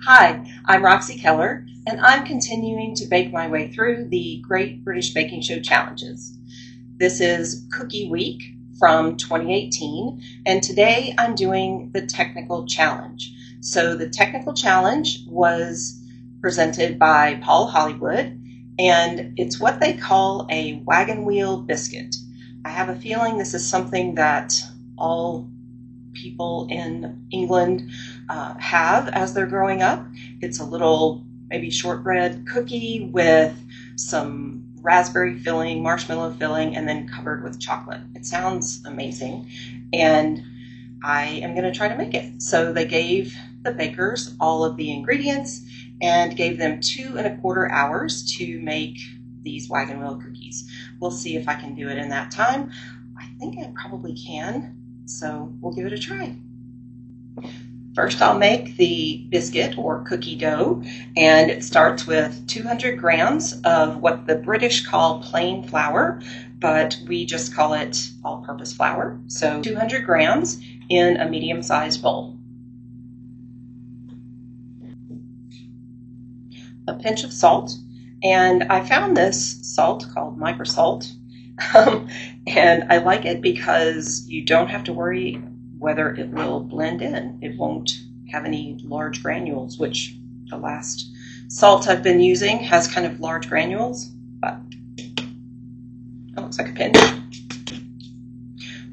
Hi, I'm Roxy Keller, and I'm continuing to bake my way through the Great British Baking Show challenges. This is Cookie Week from 2018, and today I'm doing the technical challenge. So the technical challenge was presented by Paul Hollywood, and it's what they call a wagon wheel biscuit. I have a feeling this is something that all people in England have as they're growing up. It's a little maybe shortbread cookie with some raspberry filling, marshmallow filling, and then covered with chocolate. It sounds amazing, and I am going to try to make it. So they gave the bakers all of the ingredients and gave them 2¼ hours to make these wagon wheel cookies. We'll see if I can do it in that time. I think I probably can. So we'll give it a try. First, I'll make the biscuit or cookie dough, and it starts with 200 grams of what the British call plain flour, but we just call it all-purpose flour. So 200 grams in a medium-sized bowl. A pinch of salt, and I found this salt called microsalt. And I like it because you don't have to worry whether it will blend in. It won't have any large granules, which the last salt I've been using has kind of large granules, but it looks like a pinch.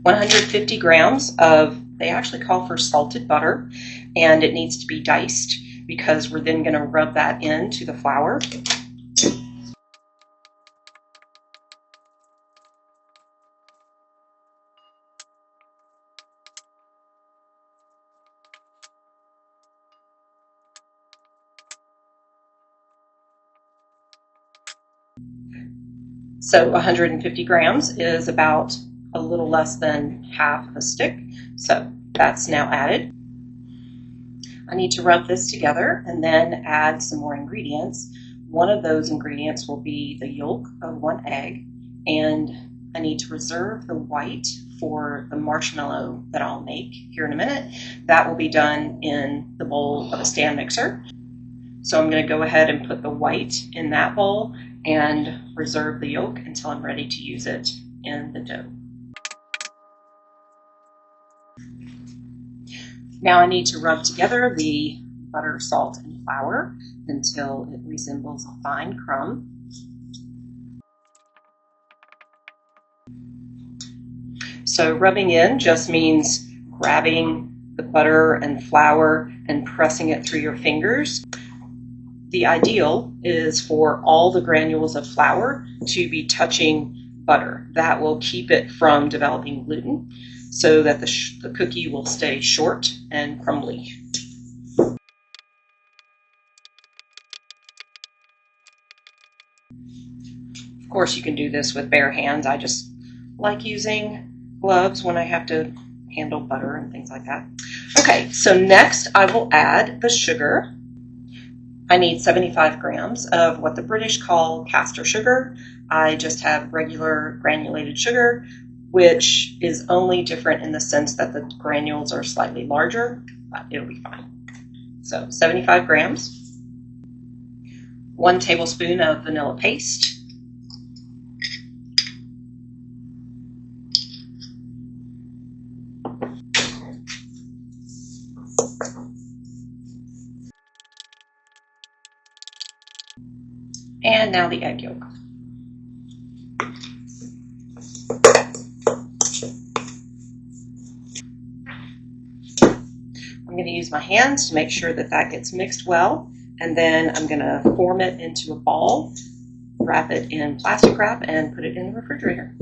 150 grams of, they actually call for salted butter, and it needs to be diced because we're then going to rub that into the flour. So 150 grams is about a little less than half a stick. So that's now added. I need to rub this together and then add some more ingredients. One of those ingredients will be the yolk of 1 egg, and I need to reserve the white for the marshmallow that I'll make here in a minute. That will be done in the bowl of a stand mixer. So I'm going to go ahead and put the white in that bowl and reserve the yolk until I'm ready to use it in the dough. Now I need to rub together the butter, salt, and flour until it resembles a fine crumb. So rubbing in just means grabbing the butter and flour and pressing it through your fingers. The ideal is for all the granules of flour to be touching butter. That will keep it from developing gluten so that the cookie will stay short and crumbly. Of course, you can do this with bare hands. I just like using gloves when I have to handle butter and things like that. Okay, so next I will add the sugar. I need 75 grams of what the British call caster sugar. I just have regular granulated sugar, which is only different in the sense that the granules are slightly larger, but it'll be fine. So 75 grams, 1 tablespoon of vanilla paste, and now the egg yolk. I'm going to use my hands to make sure that that gets mixed well, and then I'm going to form it into a ball, wrap it in plastic wrap, and put it in the refrigerator.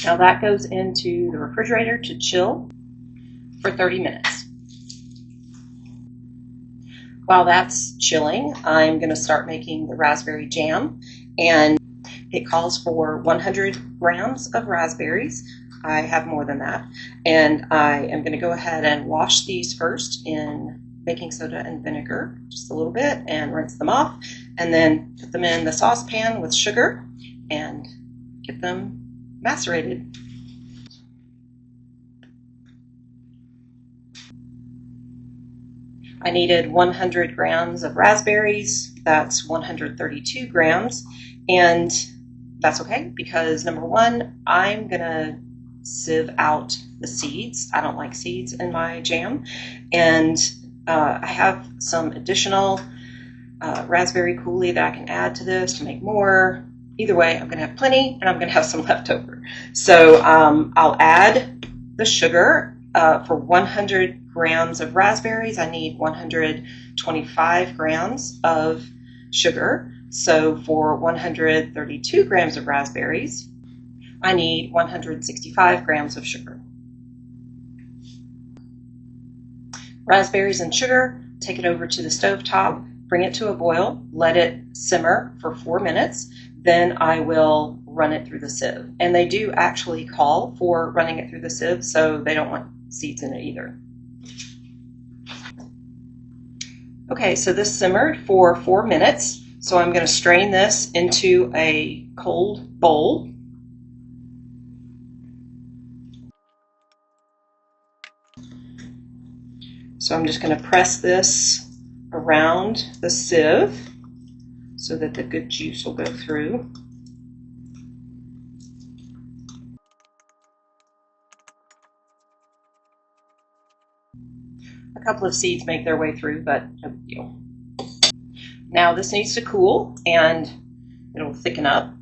Now that goes into the refrigerator to chill for 30 minutes. While that's chilling, I'm going to start making the raspberry jam, and it calls for 100 grams of raspberries. I have more than that, and I am going to go ahead and wash these first in baking soda and vinegar, just a little bit, and rinse them off, and then put them in the saucepan with sugar and get them macerated. I needed 100 grams of raspberries. That's 132 grams. And that's okay because number one, I'm gonna sieve out the seeds. I don't like seeds in my jam. And I have some additional raspberry coulis that I can add to this to make more. Either way, I'm gonna have plenty and I'm gonna have some left over. So I'll add the sugar. For 100 grams of raspberries, I need 125 grams of sugar. So for 132 grams of raspberries, I need 165 grams of sugar. Raspberries and sugar, take it over to the stove top, bring it to a boil, let it simmer for 4 minutes. Then I will run it through the sieve. And they do actually call for running it through the sieve, so they don't want seeds in it either. Okay, so this simmered for 4 minutes. So I'm going to strain this into a cold bowl. So I'm just going to press this around the sieve so that the good juice will go through. A couple of seeds make their way through, but no big deal. Now this needs to cool and it'll thicken up.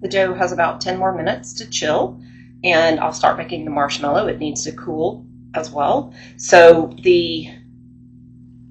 The dough has about 10 more minutes to chill, and I'll start making the marshmallow. It needs to cool as well. So the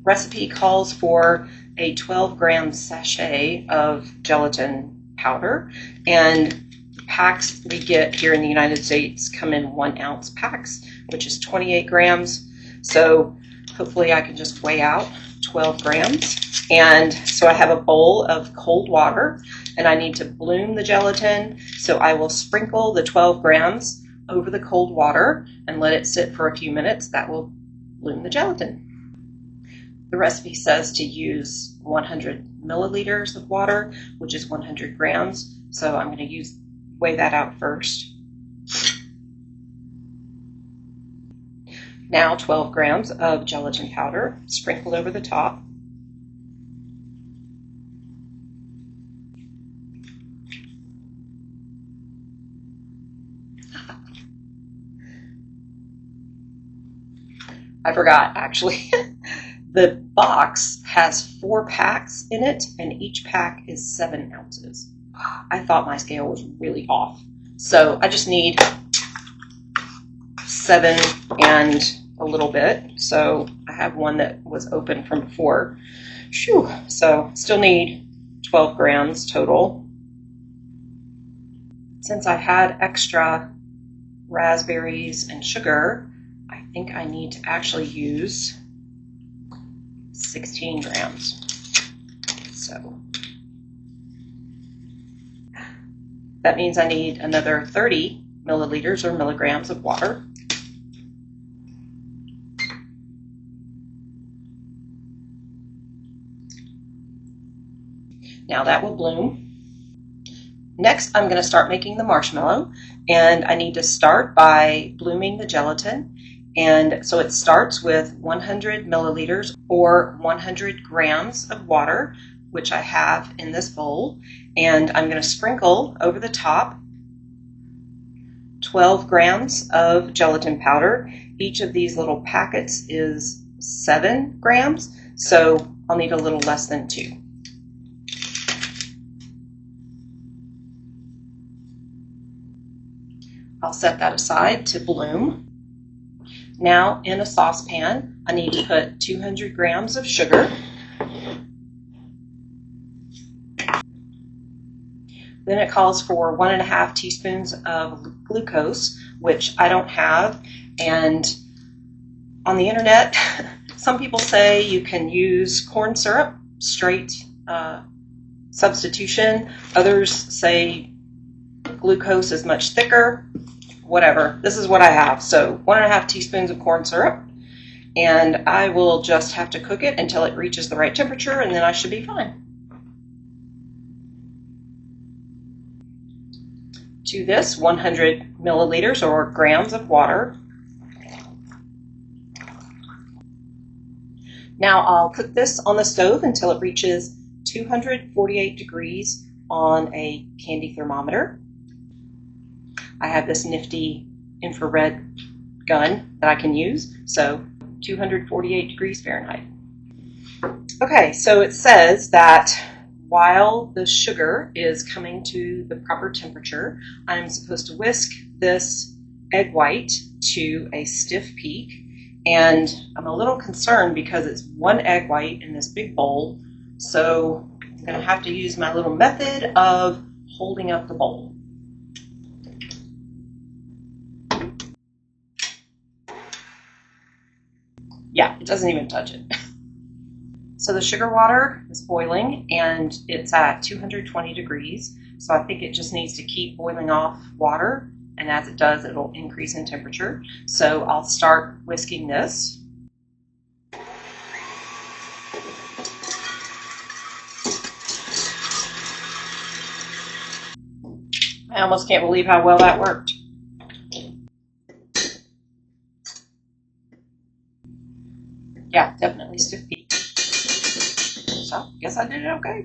recipe calls for a 12-gram sachet of gelatin powder, and packs we get here in the United States come in 1 ounce packs, which is 28 grams. So hopefully I can just weigh out 12 grams. And so I have a bowl of cold water and I need to bloom the gelatin. So I will sprinkle the 12 grams over the cold water and let it sit for a few minutes. That will bloom the gelatin. The recipe says to use 100 milliliters of water, which is 100 grams. So I'm going to weigh that out first. Now 12 grams of gelatin powder sprinkled over the top. I forgot, actually. The box has 4 packs in it, and each pack is 7 ounces. I thought my scale was really off. So I just need 7 and a little bit. So I have one that was open from before. Whew. So still need 12 grams total. Since I had extra raspberries and sugar, I think I need to actually use 16 grams. So that means I need another 30 milliliters or milligrams of water. Now that will bloom. Next, I'm going to start making the marshmallow, and I need to start by blooming the gelatin. And so it starts with 100 milliliters or 100 grams of water, which I have in this bowl. And I'm going to sprinkle over the top 12 grams of gelatin powder. Each of these little packets is 7 grams, so I'll need a little less than 2. I'll set that aside to bloom. Now in a saucepan, I need to put 200 grams of sugar. Then it calls for 1.5 teaspoons of glucose, which I don't have. And on the internet, some people say you can use corn syrup, straight substitution. Others say glucose is much thicker. Whatever. This is what I have. So 1.5 teaspoons of corn syrup. And I will just have to cook it until it reaches the right temperature, and then I should be fine. to this 100 milliliters or grams of water. Now I'll cook this on the stove until it reaches 248 degrees on a candy thermometer. I have this nifty infrared gun that I can use, so 248 degrees Fahrenheit. Okay, so it says that while the sugar is coming to the proper temperature, I'm supposed to whisk this egg white to a stiff peak. And I'm a little concerned because it's one egg white in this big bowl, so I'm going to have to use my little method of holding up the bowl. Yeah, it doesn't even touch it. So the sugar water is boiling and it's at 220 degrees, so I think it just needs to keep boiling off water. And as it does, it'll increase in temperature. So I'll start whisking this. I almost can't believe how well that worked. Yeah, definitely stiff peak. So, guess I did it okay.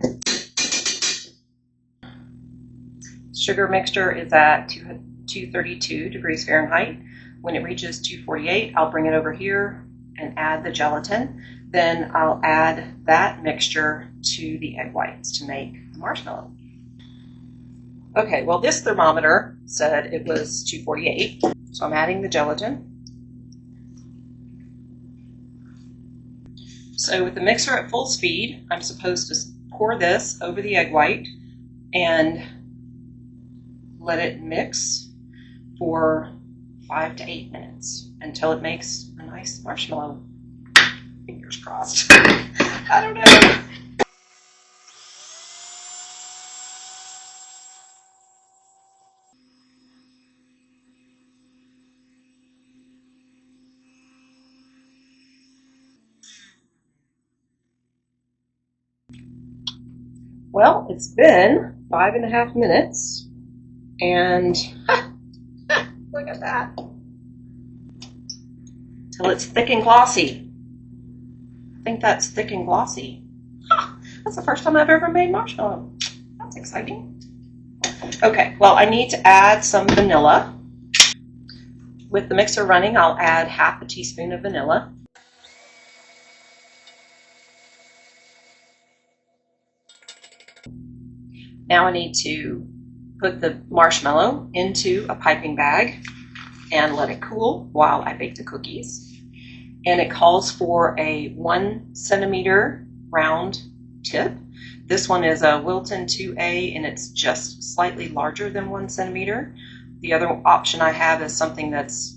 Sugar mixture is at 232 degrees Fahrenheit. When it reaches 248, I'll bring it over here and add the gelatin. Then I'll add that mixture to the egg whites to make the marshmallow. Okay, well this thermometer said it was 248, so I'm adding the gelatin. So with the mixer at full speed, I'm supposed to pour this over the egg white and let it mix for 5 to 8 minutes until it makes a nice marshmallow. Fingers crossed. I don't know. Well, it's been 5.5 minutes and look at that. Till it's thick and glossy. I think that's thick and glossy. That's the first time I've ever made marshmallow. That's exciting. Okay, well I need to add some vanilla. With the mixer running, I'll add half a teaspoon of vanilla. Now I need to put the marshmallow into a piping bag and let it cool while I bake the cookies. And it calls for a 1 centimeter round tip. This one is a Wilton 2A and it's just slightly larger than 1 centimeter. The other option I have is something that's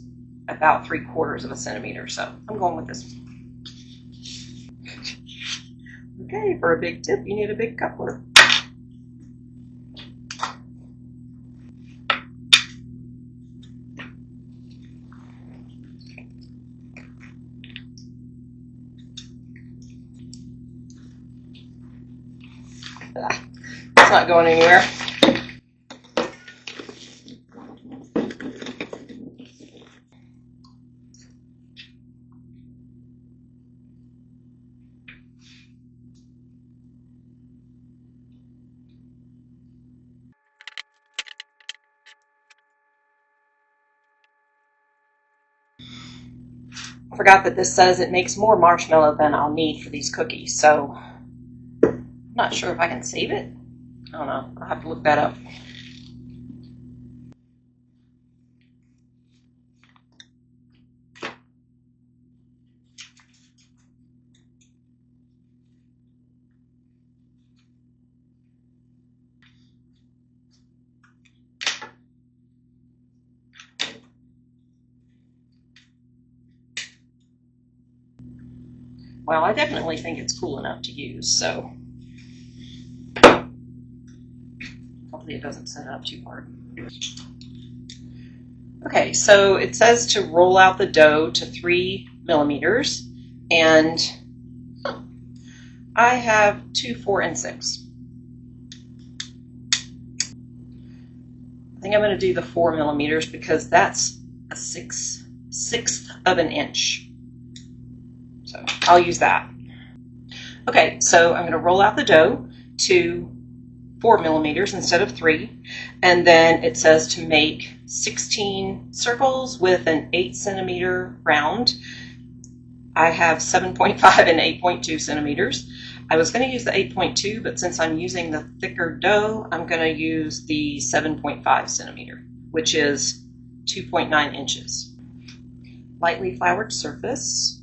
about 3/4 of a centimeter, so I'm going with this one. Okay, for a big tip, you need a big coupler. It's not going anywhere. I forgot that this says it makes more marshmallow than I'll need for these cookies, so I'm not sure if I can save it. I don't know. I'll have to look that up. Well, I definitely think it's cool enough to use, so hopefully it doesn't set it up too hard. Okay, so it says to roll out the dough to 3 millimeters, and I have 2, 4, and 6. I think I'm going to do the 4 millimeters because that's a sixth of an inch. So I'll use that. Okay, so I'm going to roll out the dough to 4 millimeters instead of 3. And then it says to make 16 circles with an 8 centimeter round. I have 7.5 and 8.2 centimeters. I was going to use the 8.2, but since I'm using the thicker dough, I'm going to use the 7.5 centimeter, which is 2.9 inches. Lightly floured surface.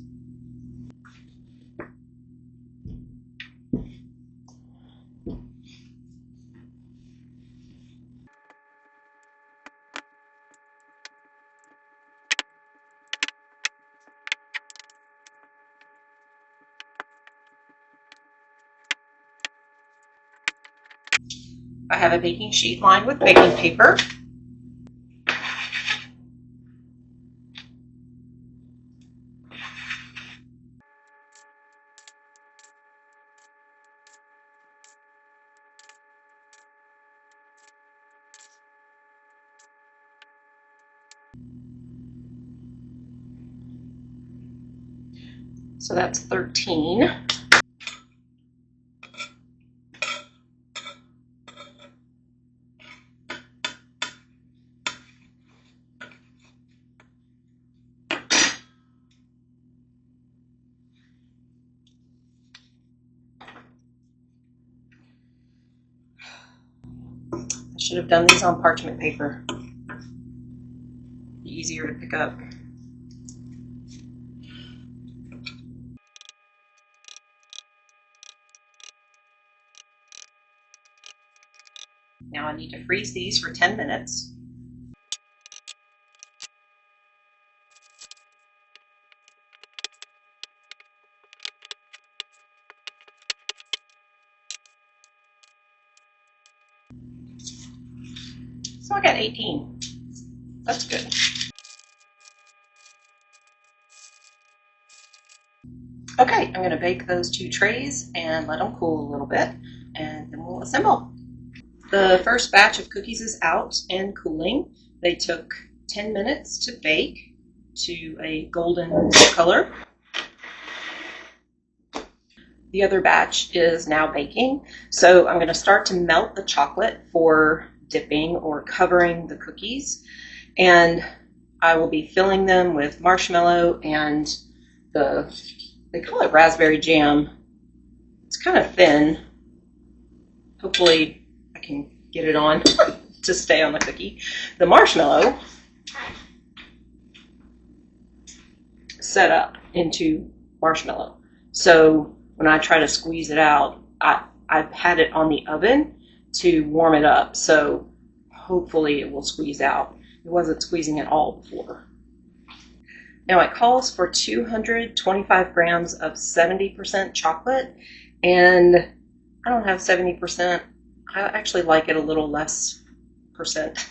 I have a baking sheet lined with baking paper. So that's 13. I should have done these on parchment paper. Be easier to pick up. Now I need to freeze these for 10 minutes. So I got 18. That's good. Okay, I'm going to bake those 2 trays and let them cool a little bit, and then we'll assemble. The first batch of cookies is out and cooling. They took 10 minutes to bake to a golden color. The other batch is now baking, so I'm going to start to melt the chocolate for dipping or covering the cookies, and I will be filling them with marshmallow and they call it raspberry jam. It's kind of thin. Hopefully I can get it on to stay on the cookie. The marshmallow set up into marshmallow. So when I try to squeeze it out, I've had it on the oven to warm it up. So hopefully it will squeeze out. It wasn't squeezing at all before. Now it calls for 225 grams of 70% chocolate, and I don't have 70%. I actually like it a little less percent.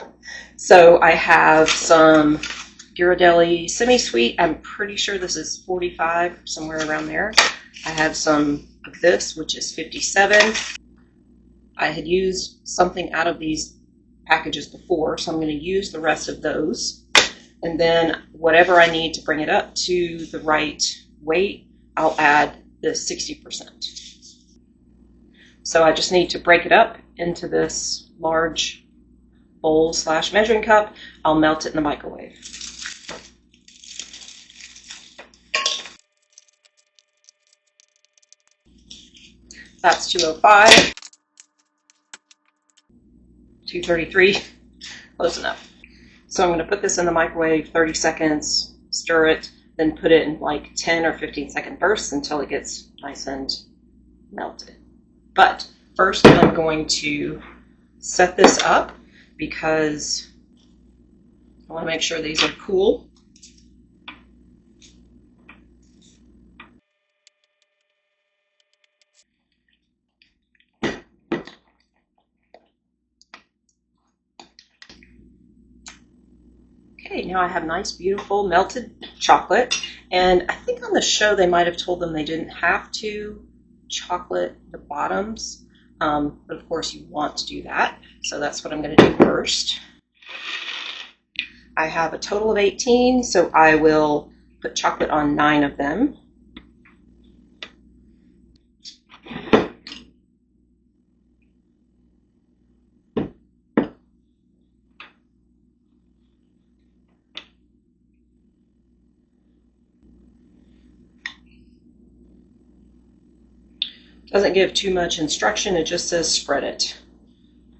So I have some Ghirardelli semi-sweet. I'm pretty sure this is 45, somewhere around there. I have some of this, which is 57. I had used something out of these packages before, so I'm going to use the rest of those. And then whatever I need to bring it up to the right weight, I'll add the 60%. So I just need to break it up into this large bowl / measuring cup. I'll melt it in the microwave. That's 205, 233, close enough. So I'm going to put this in the microwave 30 seconds, stir it, then put it in like 10 or 15 second bursts until it gets nice and melted. But first I'm going to set this up because I want to make sure these are cool. Okay, now I have nice, beautiful melted chocolate, and I think on the show they might have told them they didn't have to chocolate the bottoms, but of course you want to do that, so that's what I'm going to do first. I have a total of 18, so I will put chocolate on 9 of them. Doesn't give too much instruction, it just says spread it.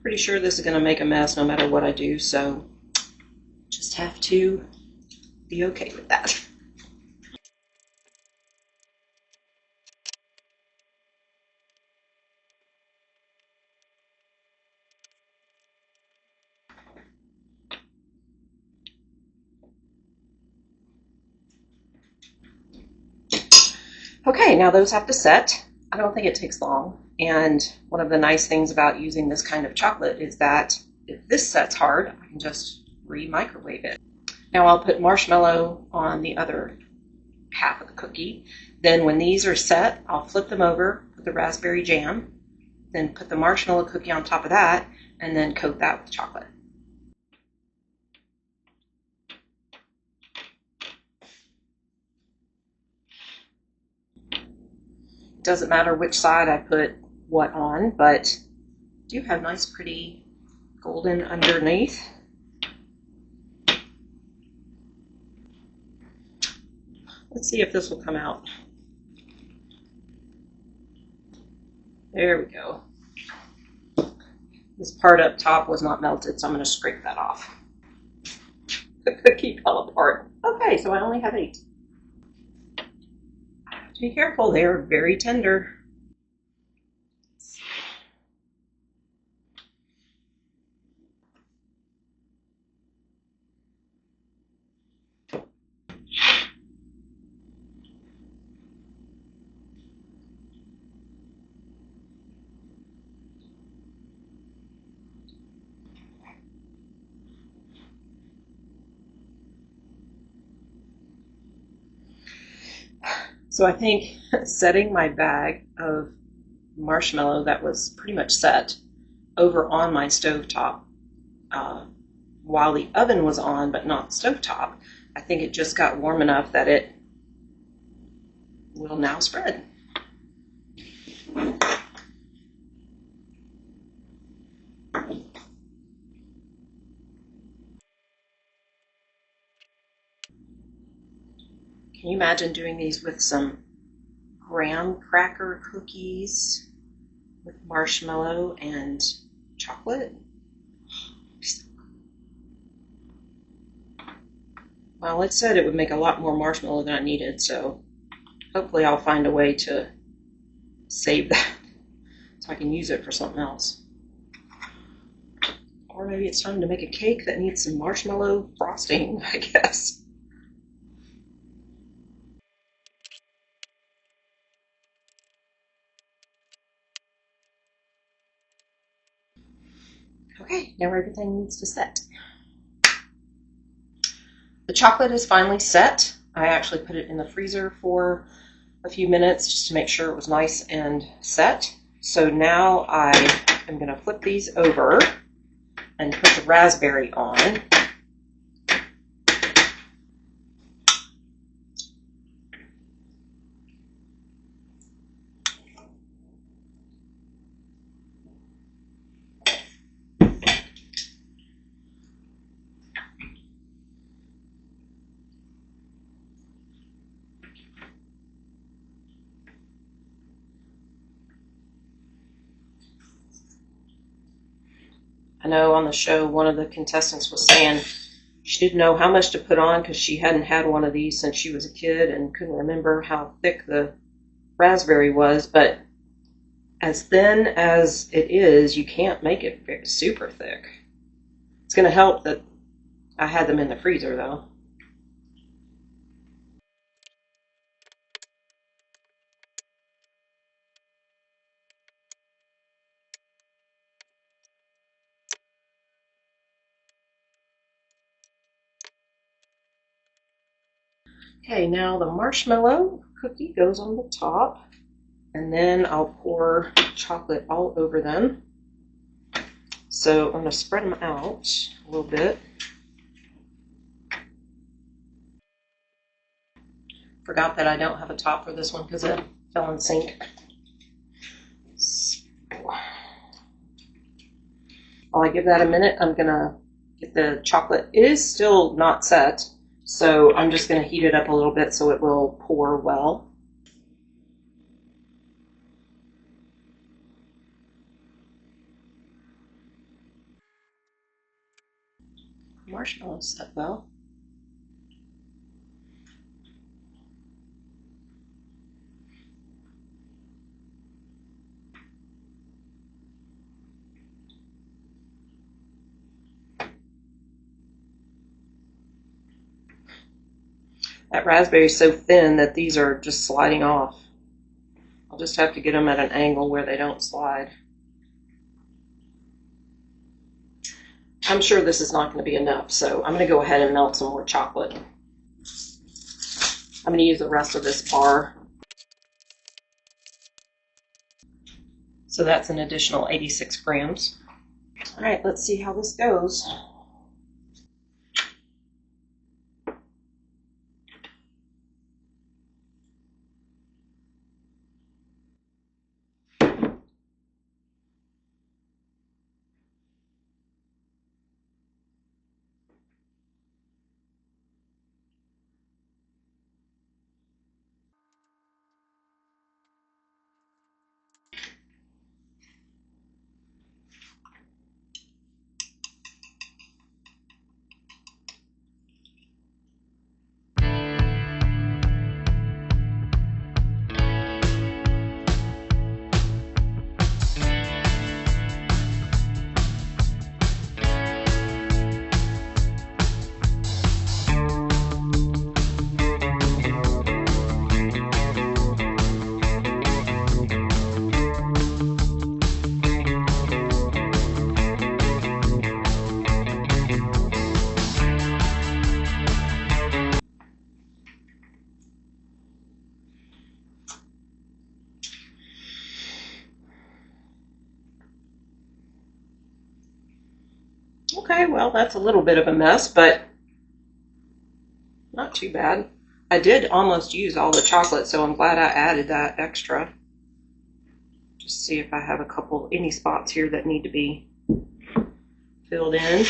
Pretty sure this is going to make a mess no matter what I do, so just have to be okay with that. Okay, now those have to set. I don't think it takes long. And one of the nice things about using this kind of chocolate is that if this sets hard, I can just re-microwave it. Now I'll put marshmallow on the other half of the cookie. Then when these are set, I'll flip them over, put the raspberry jam, then put the marshmallow cookie on top of that, and then coat that with chocolate. It doesn't matter which side I put what on, but I do have nice pretty golden underneath. Let's see if this will come out. There we go. This part up top was not melted, so I'm going to scrape that off. The cookie fell apart. Okay, so I only have 8. Be careful, they are very tender. So I think setting my bag of marshmallow that was pretty much set over on my stovetop while the oven was on but not stovetop, I think it just got warm enough that it will now spread. Can you imagine doing these with some graham cracker cookies with marshmallow and chocolate? Well, it said it would make a lot more marshmallow than I needed, so hopefully I'll find a way to save that so I can use it for something else. Or maybe it's time to make a cake that needs some marshmallow frosting, I guess. Okay, now everything needs to set. The chocolate is finally set. I actually put it in the freezer for a few minutes just to make sure it was nice and set. So now I am going to flip these over and put the raspberry on. I know on the show one of the contestants was saying she didn't know how much to put on because she hadn't had one of these since she was a kid and couldn't remember how thick the raspberry was, but as thin as it is, you can't make it super thick. It's going to help that I had them in the freezer though. Okay, now the marshmallow cookie goes on the top, and then I'll pour chocolate all over them. So I'm going to spread them out a little bit. Forgot that I don't have a top for this one because it fell in sync. While I give that a minute, I'm gonna get the chocolate. It is still not set, so I'm just gonna heat it up a little bit so it will pour well. Marshmallows set well. That raspberry is so thin that these are just sliding off. I'll just have to get them at an angle where they don't slide. I'm sure this is not going to be enough, so I'm going to go ahead and melt some more chocolate. I'm going to use the rest of this bar. So that's an additional 86 grams. All right, let's see how this goes. Okay, well, that's a little bit of a mess, but not too bad. I did almost use all the chocolate, so I'm glad I added that extra. Just see if I have any spots here that need to be filled in.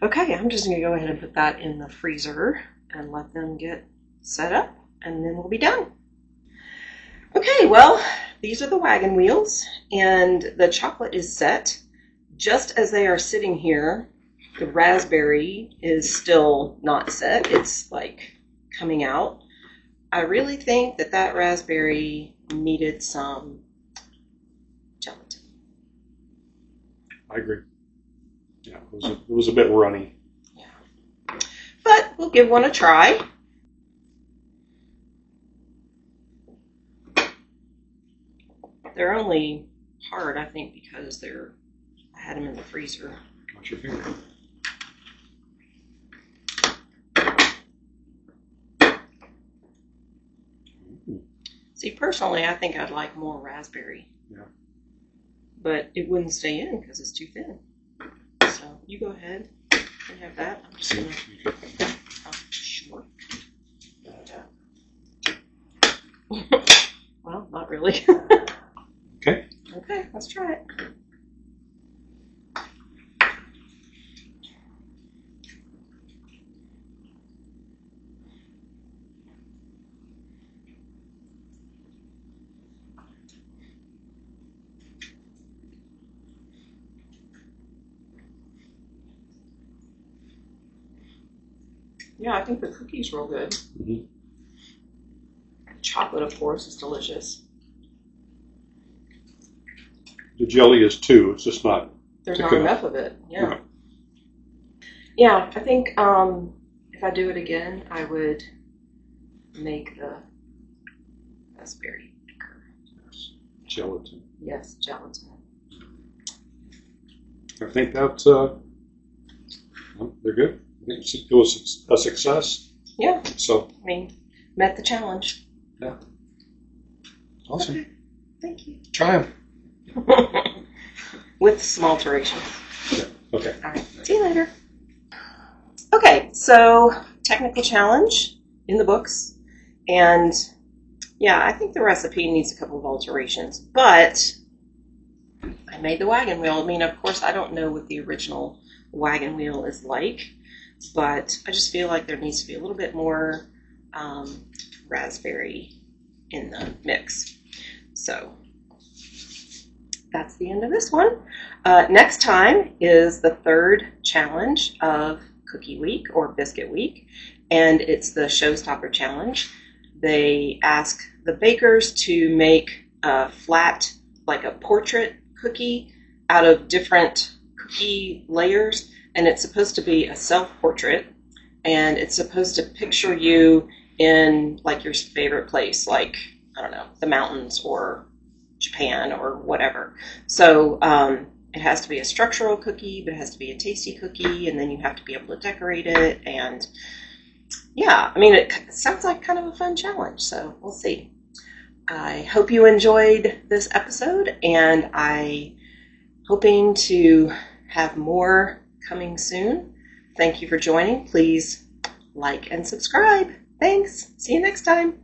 Okay, I'm just going to go ahead and put that in the freezer and let them get set up, and then we'll be done. Okay, well, these are the wagon wheels, and the chocolate is set. Just as they are sitting here, the raspberry is still not set. It's like coming out. I really think that raspberry needed some gelatin. I agree. Yeah, it was a bit runny. Yeah. But we'll give one a try. They're only hard, I think, because I had them in the freezer. Watch your finger. See, personally, I think I'd like more raspberry. Yeah. But it wouldn't stay in because it's too thin. So you go ahead and have that. I'm just going to... Oh, sure. Well, not really. Okay. Okay, let's try it. Yeah, I think the cookie's real good. Mm-hmm. Chocolate, of course, is delicious. The jelly is too. It's just not. There's not enough of it. Yeah. Yeah, I think if I do it again, I would make the raspberry thicker. Yes. Gelatin. Yes, gelatin. I think that's they're good. I think it was a success. Yeah. So. I mean, met the challenge. Yeah. Awesome. Okay. Thank you. Try them. With some alterations. Yeah. Okay. All right. See you later. Okay, so technical challenge in the books, and yeah, I think the recipe needs a couple of alterations, but I made the wagon wheel. I mean, of course, I don't know what the original wagon wheel is like, but I just feel like there needs to be a little bit more raspberry in the mix. So that's the end of this one. Next time is the third challenge of Cookie Week or Biscuit Week, and it's the Showstopper Challenge. They ask the bakers to make a flat, like a portrait cookie out of different cookie layers, and it's supposed to be a self-portrait, and it's supposed to picture you in like your favorite place, like, I don't know, the mountains or Japan or whatever. So it has to be a structural cookie, but it has to be a tasty cookie, and then you have to be able to decorate it. And yeah, I mean, it sounds like kind of a fun challenge, so we'll see. I hope you enjoyed this episode, and I'm hoping to have more coming soon. Thank you for joining. Please like and subscribe. Thanks. See you next time.